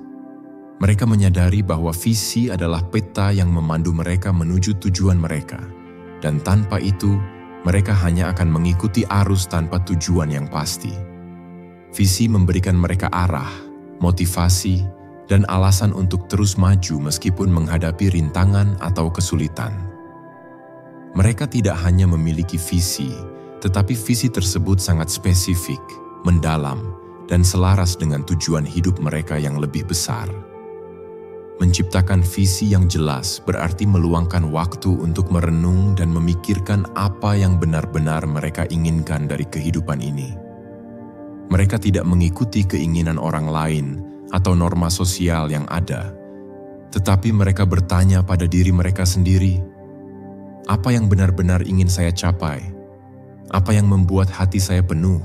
Mereka menyadari bahwa visi adalah peta yang memandu mereka menuju tujuan mereka, dan tanpa itu, mereka hanya akan mengikuti arus tanpa tujuan yang pasti. Visi memberikan mereka arah, motivasi, dan alasan untuk terus maju meskipun menghadapi rintangan atau kesulitan. Mereka tidak hanya memiliki visi, tetapi visi tersebut sangat spesifik, mendalam, dan selaras dengan tujuan hidup mereka yang lebih besar. Menciptakan visi yang jelas berarti meluangkan waktu untuk merenung dan memikirkan apa yang benar-benar mereka inginkan dari kehidupan ini. Mereka tidak mengikuti keinginan orang lain atau norma sosial yang ada, tetapi mereka bertanya pada diri mereka sendiri, apa yang benar-benar ingin saya capai? Apa yang membuat hati saya penuh?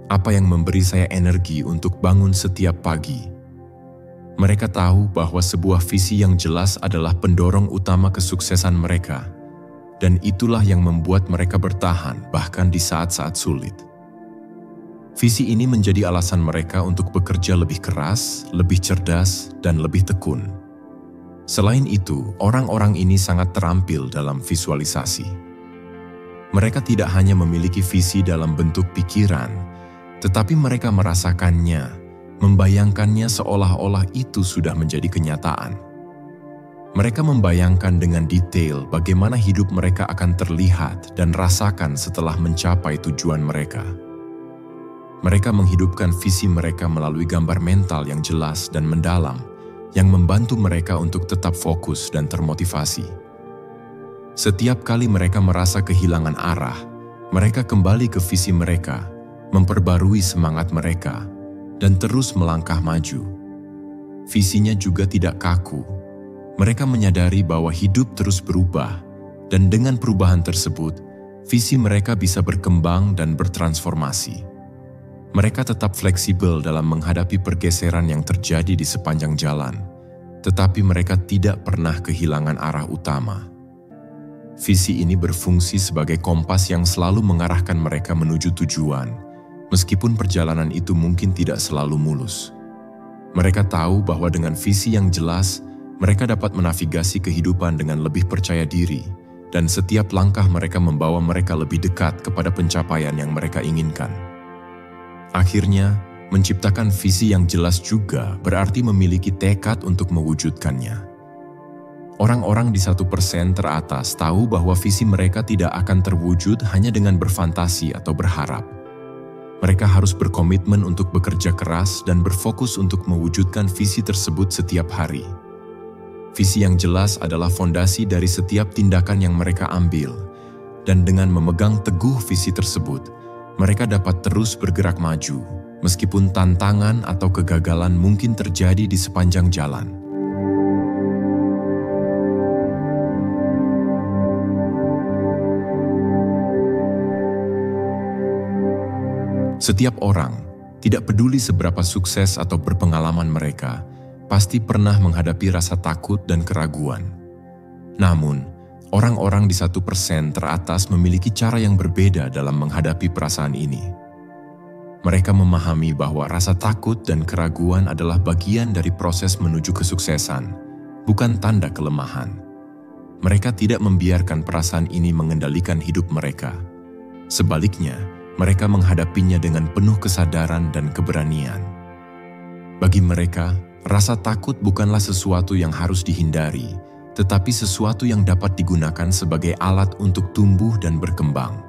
Apa yang memberi saya energi untuk bangun setiap pagi? Mereka tahu bahwa sebuah visi yang jelas adalah pendorong utama kesuksesan mereka, dan itulah yang membuat mereka bertahan bahkan di saat-saat sulit. Visi ini menjadi alasan mereka untuk bekerja lebih keras, lebih cerdas, dan lebih tekun. Selain itu, orang-orang ini sangat terampil dalam visualisasi. Mereka tidak hanya memiliki visi dalam bentuk pikiran, tetapi mereka merasakannya, membayangkannya seolah-olah itu sudah menjadi kenyataan. Mereka membayangkan dengan detail bagaimana hidup mereka akan terlihat dan rasakan setelah mencapai tujuan mereka. Mereka menghidupkan visi mereka melalui gambar mental yang jelas dan mendalam, yang membantu mereka untuk tetap fokus dan termotivasi. Setiap kali mereka merasa kehilangan arah, mereka kembali ke visi mereka, memperbarui semangat mereka, dan terus melangkah maju. Visinya juga tidak kaku. Mereka menyadari bahwa hidup terus berubah, dan dengan perubahan tersebut, visi mereka bisa berkembang dan bertransformasi. Mereka tetap fleksibel dalam menghadapi pergeseran yang terjadi di sepanjang jalan, tetapi mereka tidak pernah kehilangan arah utama. Visi ini berfungsi sebagai kompas yang selalu mengarahkan mereka menuju tujuan, meskipun perjalanan itu mungkin tidak selalu mulus. Mereka tahu bahwa dengan visi yang jelas, mereka dapat menavigasi kehidupan dengan lebih percaya diri, dan setiap langkah mereka membawa mereka lebih dekat kepada pencapaian yang mereka inginkan. Akhirnya, menciptakan visi yang jelas juga berarti memiliki tekad untuk mewujudkannya. Orang-orang di 1% teratas tahu bahwa visi mereka tidak akan terwujud hanya dengan berfantasi atau berharap. Mereka harus berkomitmen untuk bekerja keras dan berfokus untuk mewujudkan visi tersebut setiap hari. Visi yang jelas adalah fondasi dari setiap tindakan yang mereka ambil, dan dengan memegang teguh visi tersebut, mereka dapat terus bergerak maju, meskipun tantangan atau kegagalan mungkin terjadi di sepanjang jalan. Setiap orang, tidak peduli seberapa sukses atau berpengalaman mereka, pasti pernah menghadapi rasa takut dan keraguan. Namun, orang-orang di 1% teratas memiliki cara yang berbeda dalam menghadapi perasaan ini. Mereka memahami bahwa rasa takut dan keraguan adalah bagian dari proses menuju kesuksesan, bukan tanda kelemahan. Mereka tidak membiarkan perasaan ini mengendalikan hidup mereka. Sebaliknya, mereka menghadapinya dengan penuh kesadaran dan keberanian. Bagi mereka, rasa takut bukanlah sesuatu yang harus dihindari, tetapi sesuatu yang dapat digunakan sebagai alat untuk tumbuh dan berkembang.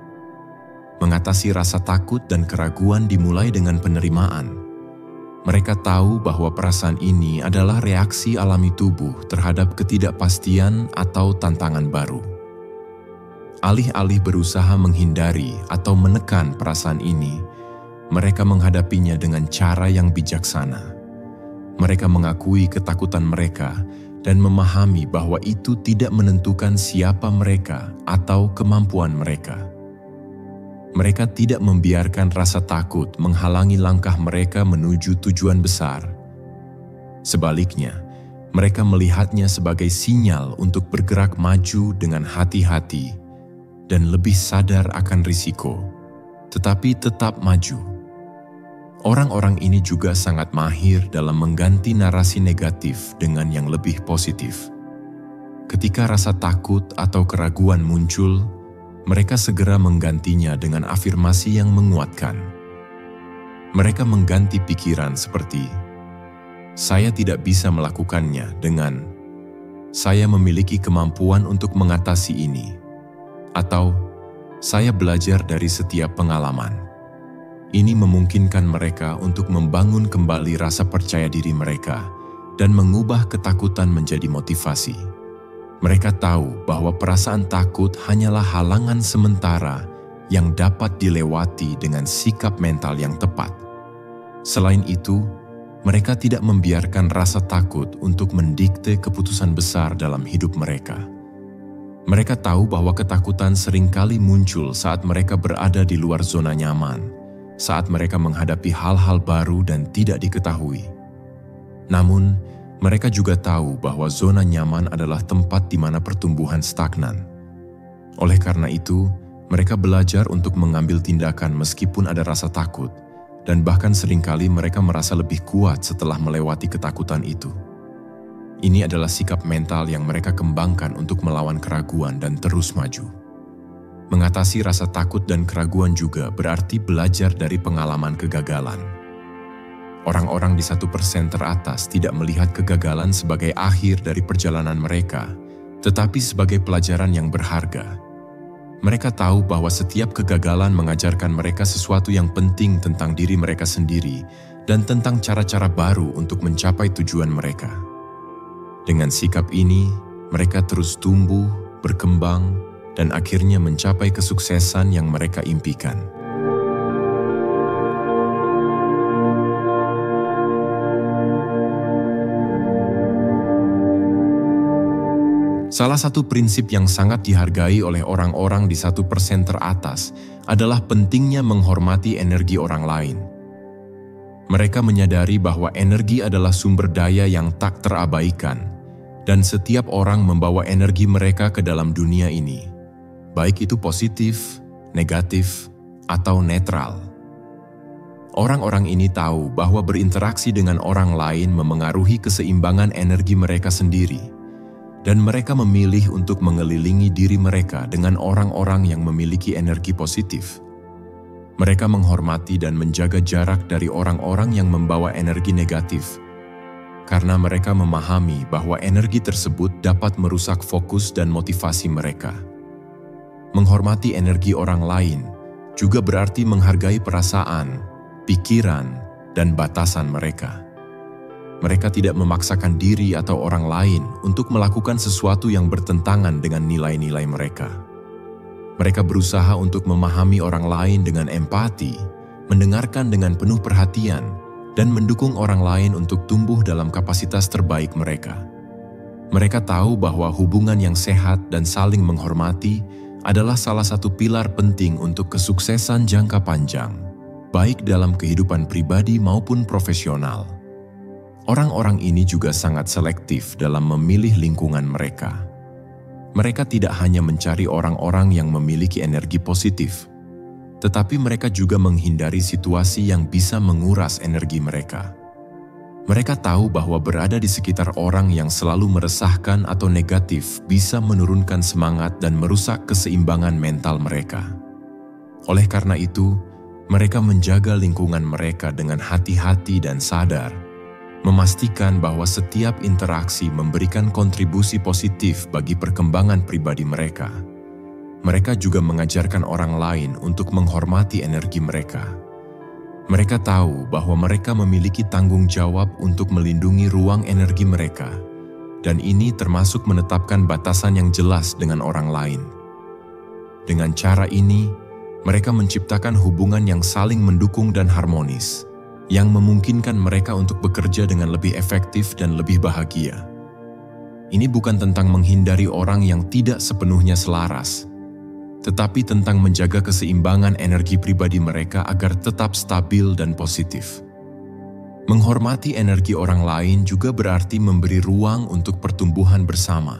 Mengatasi rasa takut dan keraguan dimulai dengan penerimaan. Mereka tahu bahwa perasaan ini adalah reaksi alami tubuh terhadap ketidakpastian atau tantangan baru. Alih-alih berusaha menghindari atau menekan perasaan ini, mereka menghadapinya dengan cara yang bijaksana. Mereka mengakui ketakutan mereka dan memahami bahwa itu tidak menentukan siapa mereka atau kemampuan mereka. Mereka tidak membiarkan rasa takut menghalangi langkah mereka menuju tujuan besar. Sebaliknya, mereka melihatnya sebagai sinyal untuk bergerak maju dengan hati-hati dan lebih sadar akan risiko, tetapi tetap maju. Orang-orang ini juga sangat mahir dalam mengganti narasi negatif dengan yang lebih positif. Ketika rasa takut atau keraguan muncul, mereka segera menggantinya dengan afirmasi yang menguatkan. Mereka mengganti pikiran seperti, "Saya tidak bisa melakukannya," dengan "Saya memiliki kemampuan untuk mengatasi ini." Atau, Saya belajar dari setiap pengalaman. Ini memungkinkan mereka untuk membangun kembali rasa percaya diri mereka dan mengubah ketakutan menjadi motivasi. Mereka tahu bahwa perasaan takut hanyalah halangan sementara yang dapat dilewati dengan sikap mental yang tepat. Selain itu, mereka tidak membiarkan rasa takut untuk mendikte keputusan besar dalam hidup mereka. Mereka tahu bahwa ketakutan seringkali muncul saat mereka berada di luar zona nyaman, saat mereka menghadapi hal-hal baru dan tidak diketahui. Namun, mereka juga tahu bahwa zona nyaman adalah tempat di mana pertumbuhan stagnan. Oleh karena itu, mereka belajar untuk mengambil tindakan meskipun ada rasa takut, dan bahkan seringkali mereka merasa lebih kuat setelah melewati ketakutan itu. Ini adalah sikap mental yang mereka kembangkan untuk melawan keraguan dan terus maju. Mengatasi rasa takut dan keraguan juga berarti belajar dari pengalaman kegagalan. Orang-orang di 1% teratas tidak melihat kegagalan sebagai akhir dari perjalanan mereka, tetapi sebagai pelajaran yang berharga. Mereka tahu bahwa setiap kegagalan mengajarkan mereka sesuatu yang penting tentang diri mereka sendiri dan tentang cara-cara baru untuk mencapai tujuan mereka. Dengan sikap ini, mereka terus tumbuh, berkembang, dan akhirnya mencapai kesuksesan yang mereka impikan. Salah satu prinsip yang sangat dihargai oleh orang-orang di 1% teratas adalah pentingnya menghormati energi orang lain. Mereka menyadari bahwa energi adalah sumber daya yang tak terabaikan, dan setiap orang membawa energi mereka ke dalam dunia ini, baik itu positif, negatif, atau netral. Orang-orang ini tahu bahwa berinteraksi dengan orang lain memengaruhi keseimbangan energi mereka sendiri, dan mereka memilih untuk mengelilingi diri mereka dengan orang-orang yang memiliki energi positif. Mereka menghormati dan menjaga jarak dari orang-orang yang membawa energi negatif, karena mereka memahami bahwa energi tersebut dapat merusak fokus dan motivasi mereka. Menghormati energi orang lain juga berarti menghargai perasaan, pikiran, dan batasan mereka. Mereka tidak memaksakan diri atau orang lain untuk melakukan sesuatu yang bertentangan dengan nilai-nilai mereka. Mereka berusaha untuk memahami orang lain dengan empati, mendengarkan dengan penuh perhatian, dan mendukung orang lain untuk tumbuh dalam kapasitas terbaik mereka. Mereka tahu bahwa hubungan yang sehat dan saling menghormati adalah salah satu pilar penting untuk kesuksesan jangka panjang, baik dalam kehidupan pribadi maupun profesional. Orang-orang ini juga sangat selektif dalam memilih lingkungan mereka. Mereka tidak hanya mencari orang-orang yang memiliki energi positif, tetapi mereka juga menghindari situasi yang bisa menguras energi mereka. Mereka tahu bahwa berada di sekitar orang yang selalu meresahkan atau negatif bisa menurunkan semangat dan merusak keseimbangan mental mereka. Oleh karena itu, mereka menjaga lingkungan mereka dengan hati-hati dan sadar, memastikan bahwa setiap interaksi memberikan kontribusi positif bagi perkembangan pribadi mereka. Mereka juga mengajarkan orang lain untuk menghormati energi mereka. Mereka tahu bahwa mereka memiliki tanggung jawab untuk melindungi ruang energi mereka, dan ini termasuk menetapkan batasan yang jelas dengan orang lain. Dengan cara ini, mereka menciptakan hubungan yang saling mendukung dan harmonis, yang memungkinkan mereka untuk bekerja dengan lebih efektif dan lebih bahagia. Ini bukan tentang menghindari orang yang tidak sepenuhnya selaras, tetapi tentang menjaga keseimbangan energi pribadi mereka agar tetap stabil dan positif. Menghormati energi orang lain juga berarti memberi ruang untuk pertumbuhan bersama.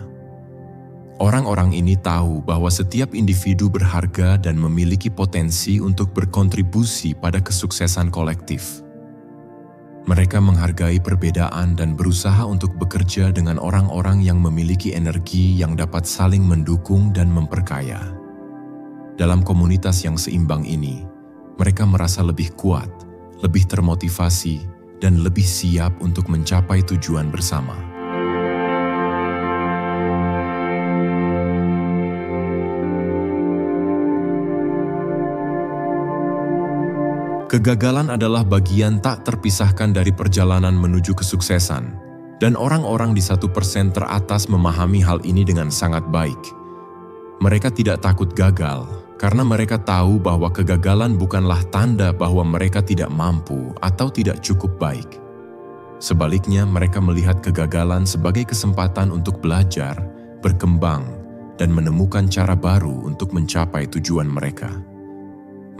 Orang-orang ini tahu bahwa setiap individu berharga dan memiliki potensi untuk berkontribusi pada kesuksesan kolektif. Mereka menghargai perbedaan dan berusaha untuk bekerja dengan orang-orang yang memiliki energi yang dapat saling mendukung dan memperkaya. Dalam komunitas yang seimbang ini, mereka merasa lebih kuat, lebih termotivasi, dan lebih siap untuk mencapai tujuan bersama. Kegagalan adalah bagian tak terpisahkan dari perjalanan menuju kesuksesan, dan orang-orang di 1% teratas memahami hal ini dengan sangat baik. Mereka tidak takut gagal, karena mereka tahu bahwa kegagalan bukanlah tanda bahwa mereka tidak mampu atau tidak cukup baik. Sebaliknya, mereka melihat kegagalan sebagai kesempatan untuk belajar, berkembang, dan menemukan cara baru untuk mencapai tujuan mereka.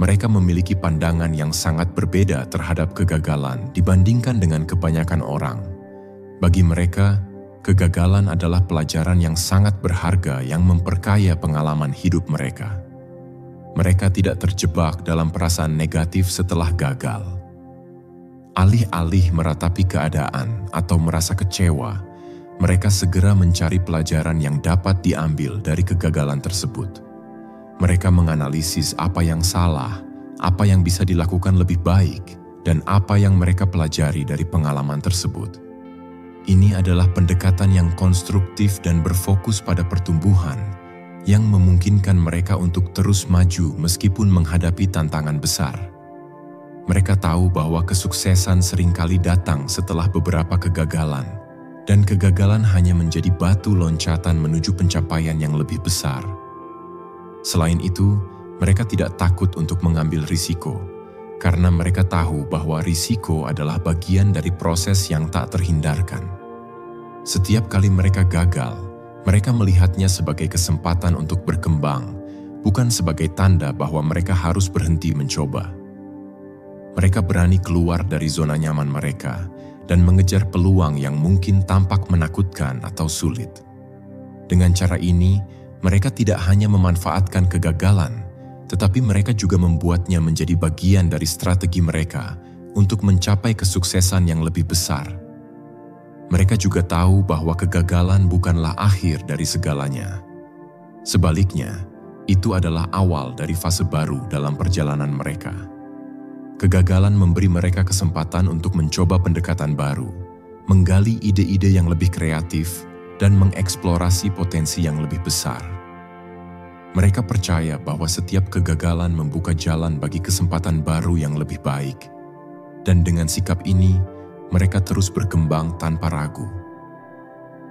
Mereka memiliki pandangan yang sangat berbeda terhadap kegagalan dibandingkan dengan kebanyakan orang. Bagi mereka, kegagalan adalah pelajaran yang sangat berharga yang memperkaya pengalaman hidup mereka. Mereka tidak terjebak dalam perasaan negatif setelah gagal. Alih-alih meratapi keadaan atau merasa kecewa, mereka segera mencari pelajaran yang dapat diambil dari kegagalan tersebut. Mereka menganalisis apa yang salah, apa yang bisa dilakukan lebih baik, dan apa yang mereka pelajari dari pengalaman tersebut. Ini adalah pendekatan yang konstruktif dan berfokus pada pertumbuhan, yang memungkinkan mereka untuk terus maju meskipun menghadapi tantangan besar. Mereka tahu bahwa kesuksesan seringkali datang setelah beberapa kegagalan, dan kegagalan hanya menjadi batu loncatan menuju pencapaian yang lebih besar. Selain itu, mereka tidak takut untuk mengambil risiko, karena mereka tahu bahwa risiko adalah bagian dari proses yang tak terhindarkan. Setiap kali mereka gagal, mereka melihatnya sebagai kesempatan untuk berkembang, bukan sebagai tanda bahwa mereka harus berhenti mencoba. Mereka berani keluar dari zona nyaman mereka dan mengejar peluang yang mungkin tampak menakutkan atau sulit. Dengan cara ini, mereka tidak hanya memanfaatkan kegagalan, tetapi mereka juga membuatnya menjadi bagian dari strategi mereka untuk mencapai kesuksesan yang lebih besar. Mereka juga tahu bahwa kegagalan bukanlah akhir dari segalanya. Sebaliknya, itu adalah awal dari fase baru dalam perjalanan mereka. Kegagalan memberi mereka kesempatan untuk mencoba pendekatan baru, menggali ide-ide yang lebih kreatif, dan mengeksplorasi potensi yang lebih besar. Mereka percaya bahwa setiap kegagalan membuka jalan bagi kesempatan baru yang lebih baik. Dan dengan sikap ini, mereka terus berkembang tanpa ragu.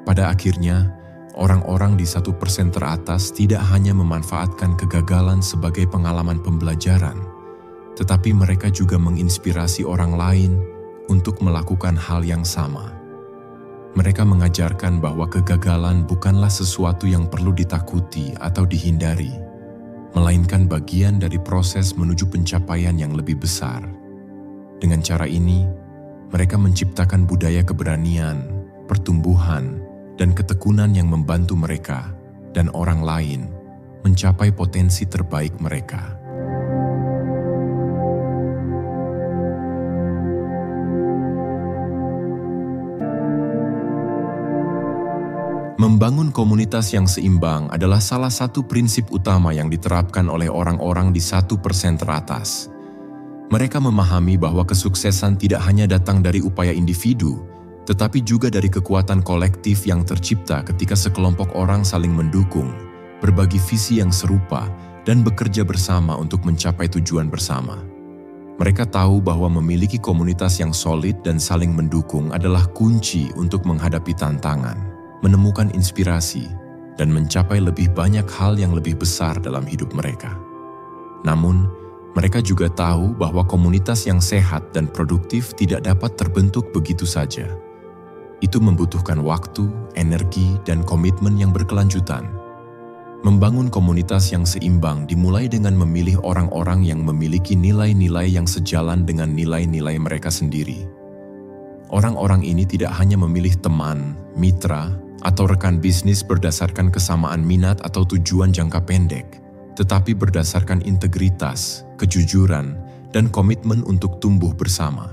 Pada akhirnya, orang-orang di 1% teratas tidak hanya memanfaatkan kegagalan sebagai pengalaman pembelajaran, tetapi mereka juga menginspirasi orang lain untuk melakukan hal yang sama. Mereka mengajarkan bahwa kegagalan bukanlah sesuatu yang perlu ditakuti atau dihindari, melainkan bagian dari proses menuju pencapaian yang lebih besar. Dengan cara ini, mereka menciptakan budaya keberanian, pertumbuhan, dan ketekunan yang membantu mereka dan orang lain mencapai potensi terbaik mereka. Membangun komunitas yang seimbang adalah salah satu prinsip utama yang diterapkan oleh orang-orang di 1% teratas. Mereka memahami bahwa kesuksesan tidak hanya datang dari upaya individu, tetapi juga dari kekuatan kolektif yang tercipta ketika sekelompok orang saling mendukung, berbagi visi yang serupa, dan bekerja bersama untuk mencapai tujuan bersama. Mereka tahu bahwa memiliki komunitas yang solid dan saling mendukung adalah kunci untuk menghadapi tantangan, menemukan inspirasi, dan mencapai lebih banyak hal yang lebih besar dalam hidup mereka. Namun, mereka juga tahu bahwa komunitas yang sehat dan produktif tidak dapat terbentuk begitu saja. Itu membutuhkan waktu, energi, dan komitmen yang berkelanjutan. Membangun komunitas yang seimbang dimulai dengan memilih orang-orang yang memiliki nilai-nilai yang sejalan dengan nilai-nilai mereka sendiri. Orang-orang ini tidak hanya memilih teman, mitra, atau rekan bisnis berdasarkan kesamaan minat atau tujuan jangka pendek, tetapi berdasarkan integritas, kejujuran, dan komitmen untuk tumbuh bersama.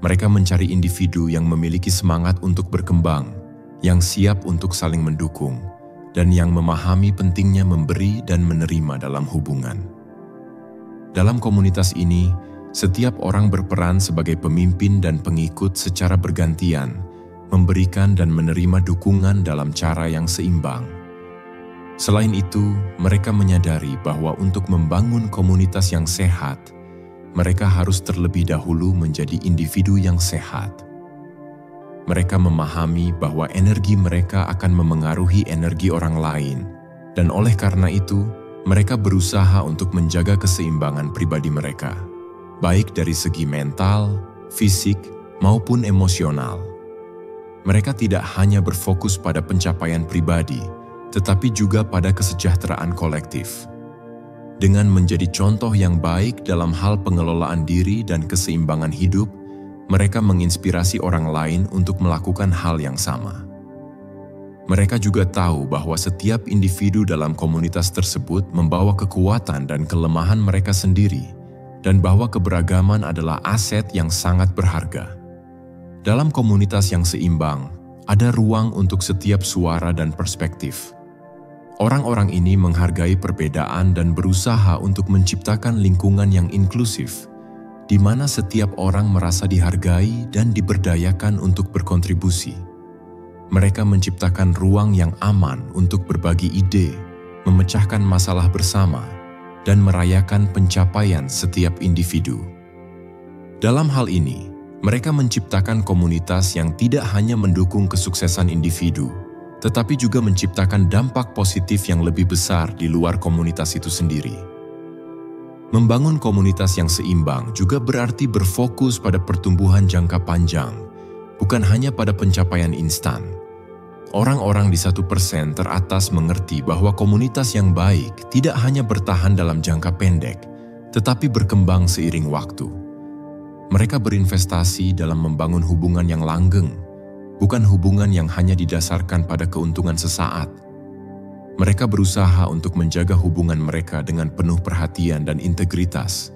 Mereka mencari individu yang memiliki semangat untuk berkembang, yang siap untuk saling mendukung, dan yang memahami pentingnya memberi dan menerima dalam hubungan. Dalam komunitas ini, setiap orang berperan sebagai pemimpin dan pengikut secara bergantian, memberikan dan menerima dukungan dalam cara yang seimbang. Selain itu, mereka menyadari bahwa untuk membangun komunitas yang sehat, mereka harus terlebih dahulu menjadi individu yang sehat. Mereka memahami bahwa energi mereka akan memengaruhi energi orang lain, dan oleh karena itu, mereka berusaha untuk menjaga keseimbangan pribadi mereka, baik dari segi mental, fisik, maupun emosional. Mereka tidak hanya berfokus pada pencapaian pribadi, tetapi juga pada kesejahteraan kolektif. Dengan menjadi contoh yang baik dalam hal pengelolaan diri dan keseimbangan hidup, mereka menginspirasi orang lain untuk melakukan hal yang sama. Mereka juga tahu bahwa setiap individu dalam komunitas tersebut membawa kekuatan dan kelemahan mereka sendiri, dan bahwa keberagaman adalah aset yang sangat berharga. Dalam komunitas yang seimbang, ada ruang untuk setiap suara dan perspektif. Orang-orang ini menghargai perbedaan dan berusaha untuk menciptakan lingkungan yang inklusif, di mana setiap orang merasa dihargai dan diberdayakan untuk berkontribusi. Mereka menciptakan ruang yang aman untuk berbagi ide, memecahkan masalah bersama, dan merayakan pencapaian setiap individu. Dalam hal ini, mereka menciptakan komunitas yang tidak hanya mendukung kesuksesan individu, tetapi juga menciptakan dampak positif yang lebih besar di luar komunitas itu sendiri. Membangun komunitas yang seimbang juga berarti berfokus pada pertumbuhan jangka panjang, bukan hanya pada pencapaian instan. Orang-orang di 1% teratas mengerti bahwa komunitas yang baik tidak hanya bertahan dalam jangka pendek, tetapi berkembang seiring waktu. Mereka berinvestasi dalam membangun hubungan yang langgeng, bukan hubungan yang hanya didasarkan pada keuntungan sesaat. Mereka berusaha untuk menjaga hubungan mereka dengan penuh perhatian dan integritas,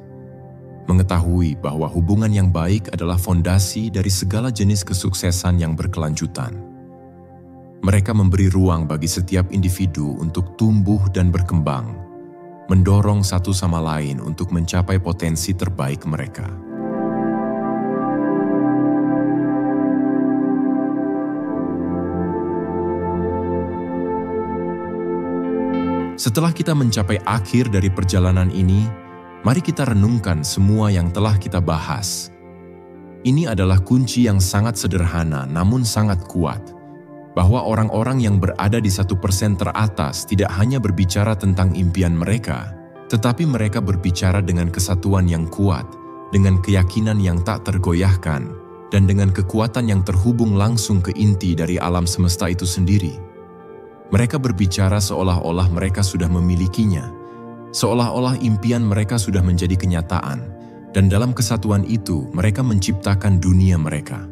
mengetahui bahwa hubungan yang baik adalah fondasi dari segala jenis kesuksesan yang berkelanjutan. Mereka memberi ruang bagi setiap individu untuk tumbuh dan berkembang, mendorong satu sama lain untuk mencapai potensi terbaik mereka. Setelah kita mencapai akhir dari perjalanan ini, mari kita renungkan semua yang telah kita bahas. Ini adalah kunci yang sangat sederhana namun sangat kuat, bahwa orang-orang yang berada di 1% teratas tidak hanya berbicara tentang impian mereka, tetapi mereka berbicara dengan kesatuan yang kuat, dengan keyakinan yang tak tergoyahkan, dan dengan kekuatan yang terhubung langsung ke inti dari alam semesta itu sendiri. Mereka berbicara seolah-olah mereka sudah memilikinya, seolah-olah impian mereka sudah menjadi kenyataan, dan dalam kesatuan itu mereka menciptakan dunia mereka.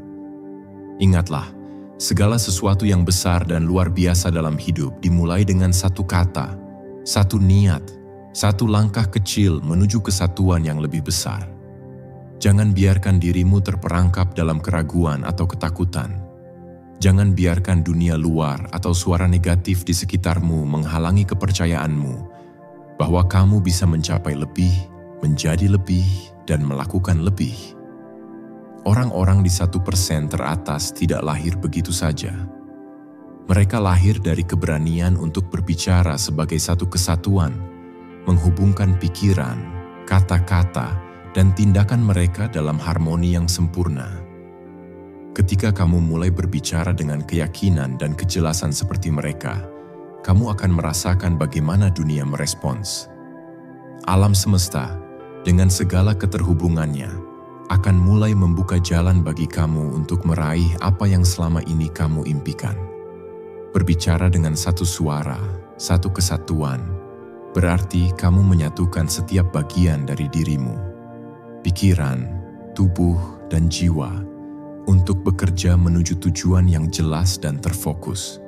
Ingatlah, segala sesuatu yang besar dan luar biasa dalam hidup dimulai dengan satu kata, satu niat, satu langkah kecil menuju kesatuan yang lebih besar. Jangan biarkan dirimu terperangkap dalam keraguan atau ketakutan. Jangan biarkan dunia luar atau suara negatif di sekitarmu menghalangi kepercayaanmu bahwa kamu bisa mencapai lebih, menjadi lebih, dan melakukan lebih. Orang-orang di 1% teratas tidak lahir begitu saja. Mereka lahir dari keberanian untuk berbicara sebagai satu kesatuan, menghubungkan pikiran, kata-kata, dan tindakan mereka dalam harmoni yang sempurna. Ketika kamu mulai berbicara dengan keyakinan dan kejelasan seperti mereka, kamu akan merasakan bagaimana dunia merespons. Alam semesta, dengan segala keterhubungannya, akan mulai membuka jalan bagi kamu untuk meraih apa yang selama ini kamu impikan. Berbicara dengan satu suara, satu kesatuan, berarti kamu menyatukan setiap bagian dari dirimu, pikiran, tubuh, dan jiwa, untuk bekerja menuju tujuan yang jelas dan terfokus.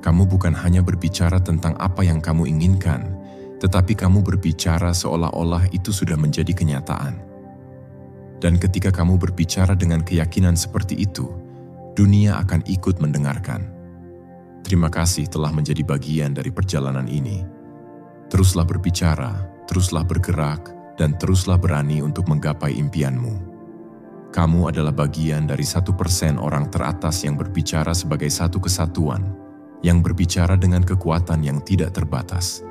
Kamu bukan hanya berbicara tentang apa yang kamu inginkan, tetapi kamu berbicara seolah-olah itu sudah menjadi kenyataan. Dan ketika kamu berbicara dengan keyakinan seperti itu, dunia akan ikut mendengarkan. Terima kasih telah menjadi bagian dari perjalanan ini. Teruslah berbicara, teruslah bergerak, dan teruslah berani untuk menggapai impianmu. Kamu adalah bagian dari 1% orang teratas yang berbicara sebagai satu kesatuan, yang berbicara dengan kekuatan yang tidak terbatas.